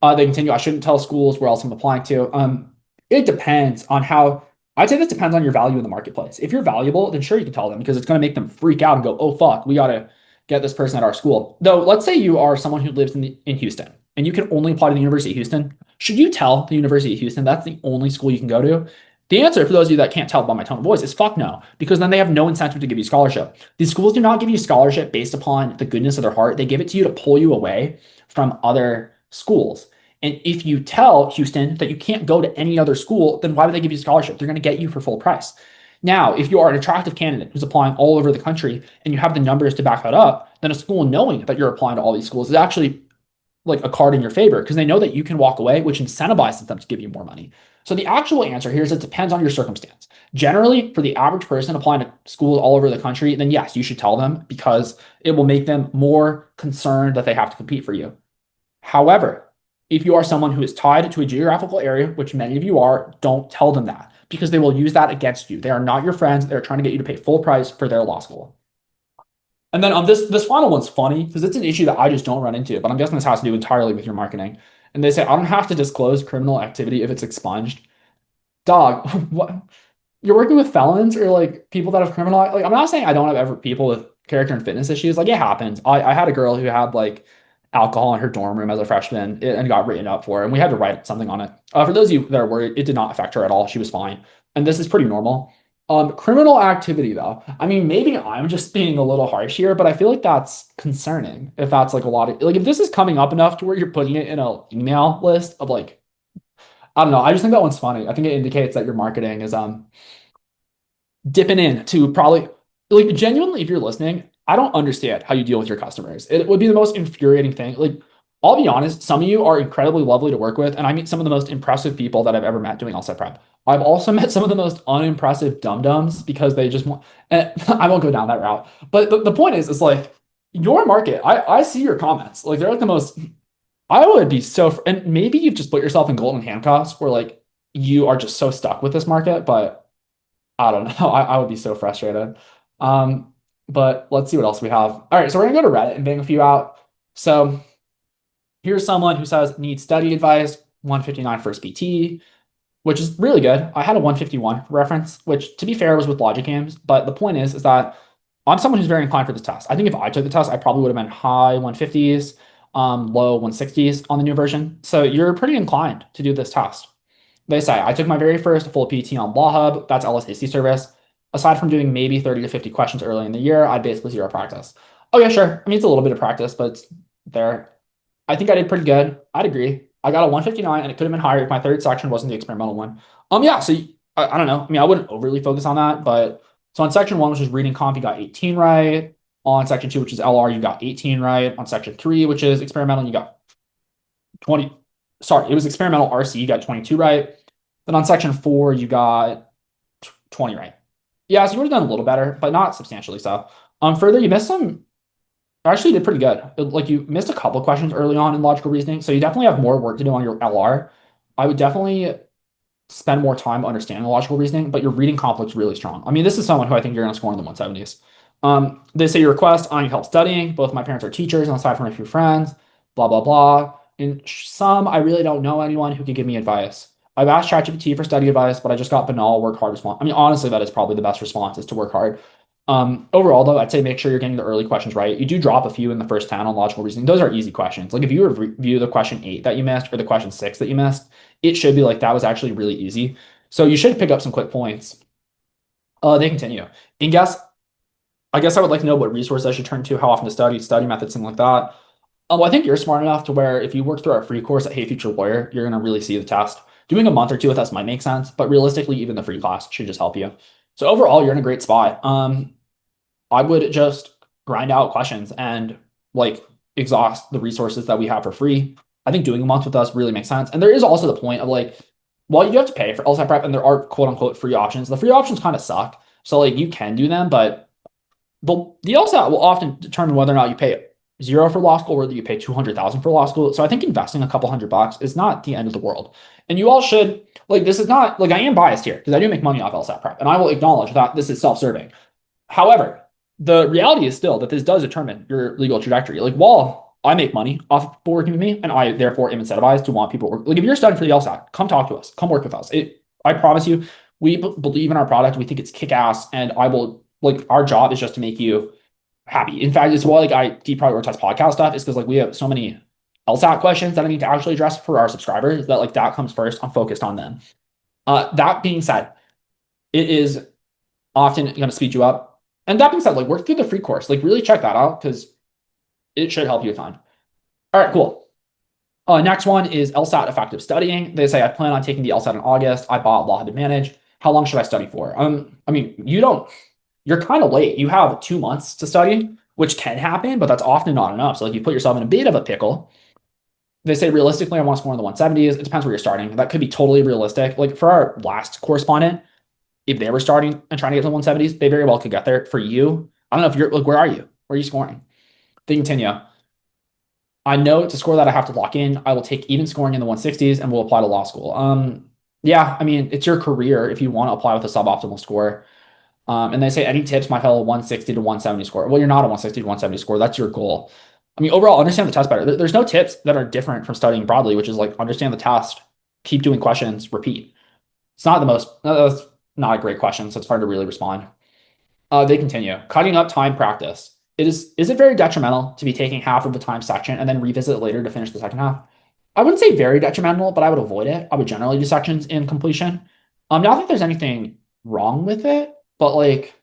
S1: They continue. I shouldn't tell schools where else I'm applying to. It depends on how. I'd say this depends on your value in the marketplace. If you're valuable, then sure, you can tell them because it's going to make them freak out and go, oh, fuck, we got to get this person at our school. Though, let's say you are someone who lives in Houston and you can only apply to the University of Houston. Should you tell the University of Houston that's the only school you can go to? The answer, for those of you that can't tell by my tone of voice, is fuck no, because then they have no incentive to give you scholarship. These schools do not give you scholarship based upon the goodness of their heart. They give it to you to pull you away from other schools. And if you tell Houston that you can't go to any other school, then why would they give you scholarship? They're going to get you for full price. Now, if you are an attractive candidate who's applying all over the country and you have the numbers to back that up, then a school knowing that you're applying to all these schools is actually like a card in your favor because they know that you can walk away, which incentivizes them to give you more money. So the actual answer here is it depends on your circumstance. Generally, for the average person applying to schools all over the country, then yes, you should tell them because it will make them more concerned that they have to compete for you. However, if you are someone who is tied to a geographical area, which many of you are, don't tell them that because they will use that against you. They are not your friends. They're trying to get you to pay full price for their law school. And then this final one's funny because it's an issue that I just don't run into, but I'm guessing this has to do entirely with your marketing. And they say I don't have to disclose criminal activity if it's expunged. Dog, what? You're working with felons or like people that have criminal, like I'm not saying I don't have ever people with character and fitness issues. Like it happens. I had a girl who had like alcohol in her dorm room as a freshman and got written up for it, and we had to write something on it. For those of you that are worried, it did not affect her at all. She was fine, and this is pretty normal. Criminal activity though. I mean, maybe I'm just being a little harsh here, but I feel like that's concerning. If that's like a lot of like if this is coming up enough to where you're putting it in an email list of like I don't know. I just think that one's funny. I think it indicates that your marketing is dipping in to probably like genuinely if you're listening, I don't understand how you deal with your customers. It would be the most infuriating thing. Like I'll be honest, some of you are incredibly lovely to work with, and I meet some of the most impressive people that I've ever met doing LSAT prep. I've also met some of the most unimpressive dum-dums because they just want and I won't go down that route. But the point is, it's like your market, I see your comments. Like they're like the most I would be so and maybe you've just put yourself in golden handcuffs where like you are just so stuck with this market, but I don't know. I would be so frustrated. Um, but let's see what else we have. All right, so we're gonna go to Reddit and bang a few out. So here's someone who says needs study advice, 159 first PT, which is really good. I had a 151 reference, which to be fair was with logic games, but the point is that I'm someone who's very inclined for this test. I think if I took the test, I probably would have been high 150s, low 160s on the new version. So you're pretty inclined to do this test. They say, I took my very first full PT on Law Hub. That's LSAT service. Aside from doing maybe 30 to 50 questions early in the year, I had basically zero practice. Oh, yeah, sure. I mean, it's a little bit of practice, but it's there. I think I did pretty good. I'd agree. I got a 159 and it could have been higher if my third section wasn't the experimental one. Yeah, so I don't know. I mean, I wouldn't overly focus on that, but so on section one, which is reading comp, you got 18 right. On section two, which is LR, you got 18 right. On section three, which is experimental, you got 20. Sorry, it was experimental RC, you got 22 right. Then on section four, you got 20 right. Yeah, so you would have done a little better, but not substantially so. Further, you missed some, actually did pretty good. Like you missed a couple questions early on in logical reasoning, so you definitely have more work to do on your LR. I would definitely spend more time understanding logical reasoning, but your reading complex really strong. I mean, this is someone who I think you're going to score in the 170s. They say your request, I need help studying. Both my parents are teachers, and aside from a few friends, blah, blah, blah. In some, I really don't know anyone who can give me advice. I've asked ChatGPT for study advice, but I just got banal work hard response. I mean, honestly, that is probably the best response is to work hard. Overall, though, I'd say make sure you're getting the early questions right. You do drop a few in the first 10 on logical reasoning. Those are easy questions. Like if you review the question 8 that you missed or the question 6 that you missed, it should be like that was actually really easy. So you should pick up some quick points. They continue. And I guess I would like to know what resources I should turn to, how often to study methods, something like that. Well, I think you're smart enough to where if you work through our free course at Hey Future Lawyer, you're going to really see the test. Doing a month or two with us might make sense, but realistically, even the free class should just help you. So overall, you're in a great spot. I would just grind out questions and like exhaust the resources that we have for free. I think doing a month with us really makes sense. And there is also the point of like, well, you have to pay for LSAT prep and there are quote unquote free options. The free options kind of suck. So like you can do them, but the LSAT will often determine whether or not you pay zero for law school or whether you pay 200,000 for law school. So I think investing a couple $100 is not the end of the world. And you all should like, this is not like I am biased here because I do make money off LSAT prep and I will acknowledge that this is self-serving. However, the reality is still that this does determine your legal trajectory. Like while I make money off of people working with me and I therefore am incentivized to want people to work. Like if you're studying for the LSAT, come talk to us, come work with us. I promise you, we believe in our product. We think it's kick ass and I will like our job is just to make you happy. In fact, it's why like I deprioritize podcast stuff is because like we have so many LSAT questions that I need to actually address for our subscribers that like that comes first. I'm focused on them. That being said, it is often going to speed you up. And that being said, like work through the free course, like really check that out because it should help you a ton. All right, cool. Next one is LSAT effective studying. They say I plan on taking the LSAT in August. I bought Law Hub Advantage. How long should I study for? I mean, you're kind of late. You have 2 months to study, which can happen, but that's often not enough. So like you put yourself in a bit of a pickle. They say realistically, I want to score in the 170s. It depends where you're starting. That could be totally realistic. Like for our last correspondent, if they were starting and trying to get to the 170s, they very well could get there. For you, I don't know if you're like, where are you? Where are you scoring? They continue. I know to score that I have to lock in. I will take even scoring in the 160s and will apply to law school. Yeah, I mean, it's your career if you want to apply with a suboptimal score. And they say any tips might help a 160 to 170 score. Well, you're not a 160 to 170 score. That's your goal. I mean, overall, understand the test better. There's no tips that are different from studying broadly, which is like understand the test, keep doing questions, repeat. It's not the most, that's not a great question, so it's hard to really respond. They continue. Cutting up time practice. Is it very detrimental to be taking half of the time section and then revisit it later to finish the second half? I wouldn't say very detrimental, but I would avoid it. I would generally do sections in completion. I don't think there's anything wrong with it, but like,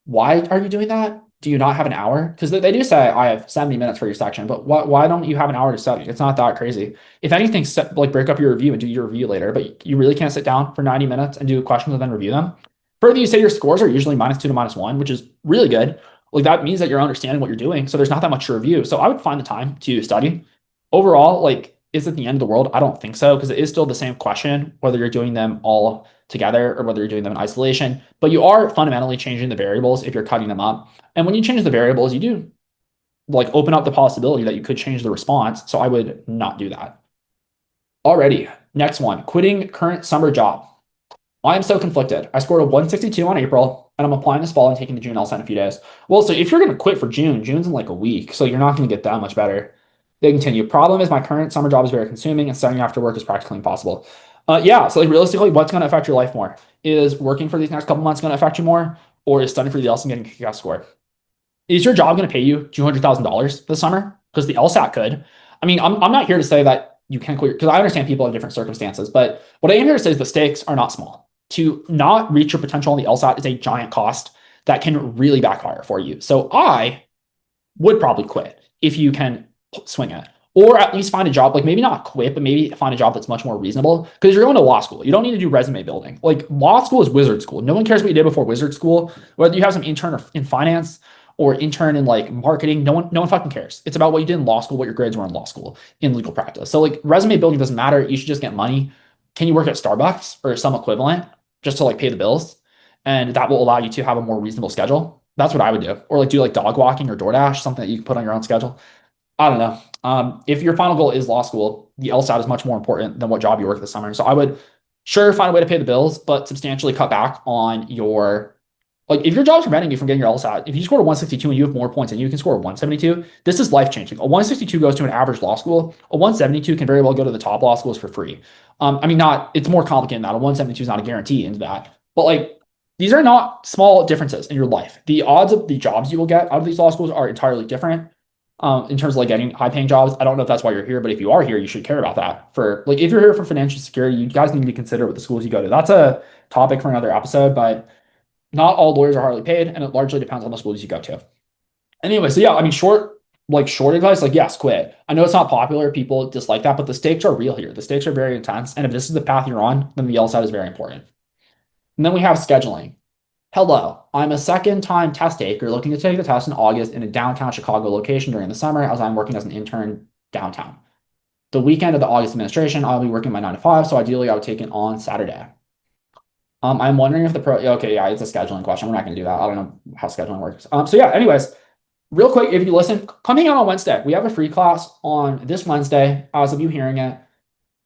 S1: why are you doing that? Do you not have an hour? Because they do say I have 70 minutes for your section, but why don't you have an hour to study? It's not that crazy. If anything, like break up your review and do your review later, but you really can't sit down for 90 minutes and do questions and then review them. Further, you say your scores are usually -2 to -1, which is really good. Like that means that you're understanding what you're doing. So there's not that much to review. So I would find the time to study. Overall, like, is it the end of the world? I don't think so, because it is still the same question, whether you're doing them all together or whether you're doing them in isolation. But you are fundamentally changing the variables if you're cutting them up. And when you change the variables, you do like open up the possibility that you could change the response. So I would not do that. Alrighty, next one, quitting current summer job. I am so conflicted. I scored a 162 on April, and I'm applying this fall and taking the June LSAT in a few days. Well, so if you're going to quit for June, June's in like a week, so you're not going to get that much better. They continue. Problem is my current summer job is very consuming and studying after work is practically impossible. Yeah, so like realistically, what's going to affect your life more? Is working for these next couple months going to affect you more, or is studying for the LSAT and getting a kick-ass score? Is your job going to pay you $200,000 this summer? Because the LSAT could. I mean, I'm not here to say that you can't quit, because I understand people in different circumstances, but what I am here to say is the stakes are not small. To not reach your potential on the LSAT is a giant cost that can really backfire for you. So I would probably quit if you can swing it, or at least find a job, like maybe not quit, but maybe find a job that's much more reasonable, because you're going to law school. You don't need to do resume building. Like law school is wizard school. No one cares what you did before wizard school, whether you have some intern in finance or intern in like marketing. No one fucking cares. It's about what you did in law school, what your grades were in law school in legal practice. So like resume building doesn't matter. You should just get money. Can you work at Starbucks or some equivalent just to like pay the bills? And that will allow you to have a more reasonable schedule. That's what I would do. Or like do like dog walking or DoorDash, something that you can put on your own schedule. I don't know. If your final goal is law school, the LSAT is much more important than what job you work this summer. So I would sure find a way to pay the bills, but substantially cut back on your, like if your job's preventing you from getting your LSAT, if you score a 162 and you have more points and you can score a 172, this is life changing. A 162 goes to an average law school. A 172 can very well go to the top law schools for free. I mean, it's more complicated than that. A 172 is not a guarantee into that, but like these are not small differences in your life. The odds of the jobs you will get out of these law schools are entirely different. In terms of like getting high paying jobs. I don't know if that's why you're here, but if you are here, you should care about that. For like, if you're here for financial security, you guys need to consider what the schools you go to. That's a topic for another episode, but not all lawyers are highly paid, and it largely depends on the schools you go to. Anyway, so yeah, I mean, short advice, like yes, quit. I know it's not popular. People dislike that, but the stakes are real here. The stakes are very intense. And if this is the path you're on, then the LSAT is very important. And then we have scheduling. Hello, I'm a second-time test taker looking to take the test in August in a downtown Chicago location during the summer as I'm working as an intern downtown. The weekend of the August administration, I'll be working my 9 to 5, so ideally I would take it on Saturday. I'm wondering if okay, yeah, it's a scheduling question. We're not going to do that. I don't know how scheduling works. So yeah, anyways, real quick, if you listen, come hang out on Wednesday. We have a free class on this Wednesday, as of you hearing it,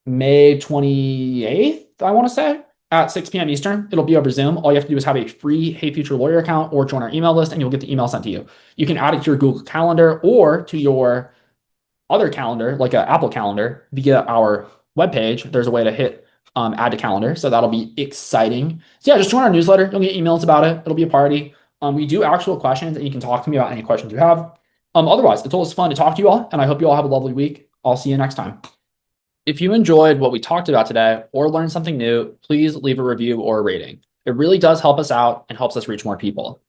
S1: May 28th, I want to say, at 6 p.m. Eastern. It'll be over Zoom. All you have to do is have a free Hey Future Lawyer account or join our email list and you'll get the email sent to you. You can add it to your Google Calendar or to your other calendar, like an Apple Calendar, via our webpage. There's a way to hit add to calendar. So that'll be exciting. So yeah, just join our newsletter. You'll get emails about it. It'll be a party. We do actual questions and you can talk to me about any questions you have. Otherwise, it's always fun to talk to you all, and I hope you all have a lovely week. I'll see you next time. If you enjoyed what we talked about today or learned something new, please leave a review or a rating. It really does help us out and helps us reach more people.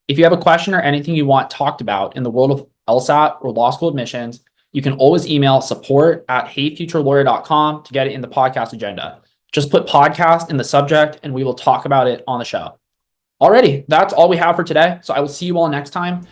S1: If you have a question or anything you want talked about in the world of LSAT or law school admissions, you can always email support@heyfuturelawyer.com to get it in the podcast agenda. Just put podcast in the subject and we will talk about it on the show. Alrighty, that's all we have for today. So I will see you all next time.